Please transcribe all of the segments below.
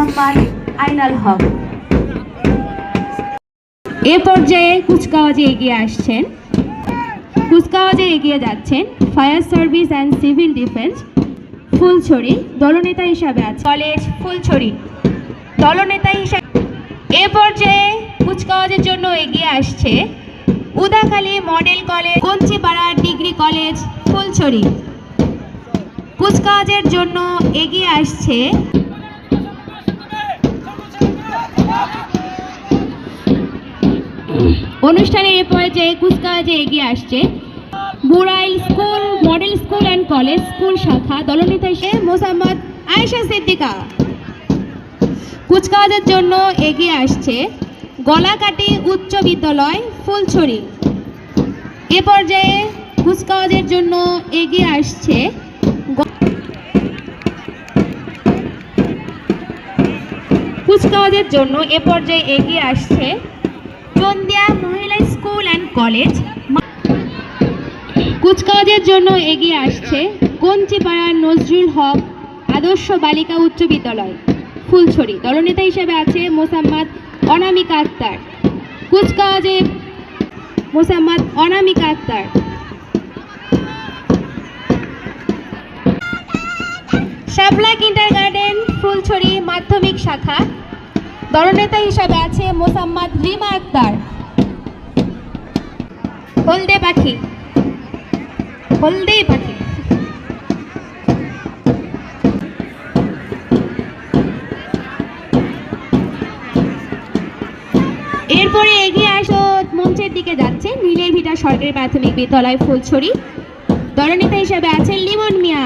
মোহাম্মদ আইনাল হক। এ পর্যায়ে কুচকাওয়াজে এগিয়ে আসছেন, কুচকাওয়াজে এগিয়ে যাচ্ছেন fire service and civil defence Fulchhari, দলনেতা হিসাবে আছে কলেজ ফুলছড়ি দলনেতা হিসাবে। এ পর্যায়ে কুচকাওয়াজের জন্য এগিয়ে আসছে Udakhali model college, Kanchipara degree college Phulchhari. কুচকাওয়াজের জন্য এগিয়ে আসছে অনুষ্ঠানের এ পর্যায়ে কুচকাওয়াজে এগিয়ে আসছে Burail school model school and college school শাখা, দলনেতা হিসেবে মোসাম্মদ আয়েশা সিদ্দিকা। কুচকাওয়াজের জন্য এগিয়ে আসছে গলাকাটি উচ্চ বিদ্যালয় ফুলছড়ি। এ পর্যায়ে কুচকাওয়াজের জন্য এগিয়ে আসছে কুচকাওয়াজের জন্য এ পর্যায়ে এগিয়ে আসছে চন্দিয়া মহিলা স্কুল অ্যান্ড কলেজ। কুচকাওয়াজের জন্য এগিয়ে আসছে কঞ্চিপাড়া নজরুল হক আদর্শ বালিকা উচ্চ বিদ্যালয় ফুলছড়ি, দলনেতা হিসেবে আছে মোসাম্মদ অনামিকা আক্তার। কুচকাওয়াজে মোসাম্মদ অনামিকা আক্তার। শাপলা কিন্ডারগার্টেন ফুলছড়ি মাধ্যমিক শাখা, দলনেতা হিসাবে আছে মোসাম্মদ রিমা আক্তার। হলদে পাখি, হলদে পাখি। এরপরে এগিয়ে আসো মঞ্চের দিকে যাচ্ছে নীলের ভিটা সরকারি প্রাথমিক বিদ্যালয় ফুলছড়ি, দলনেতা হিসাবে আছেন লিমন মিয়া।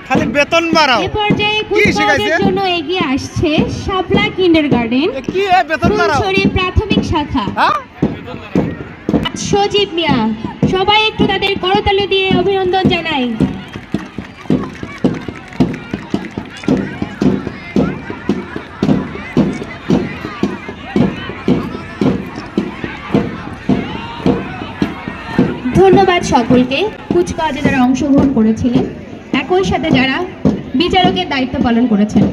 খালি বেতন বাড়াও। এই পর্যায়ে কুচকাওয়াজের জন্য এগিয়ে আসছে শাপলা কিন্ডারগার্টেন ফুলছড়ি প্রাথমিক শাখা, সজীব মিয়া। সবাই একটু তাদের করতালি দিয়ে অভিনন্দন জানাই। ধন্যবাদ সকলকে কুচকাওয়াজে যারা অংশগ্রহণ করেছিলেন, একই সাথে যারা বিচারকের দায়িত্ব পালন করেছেন।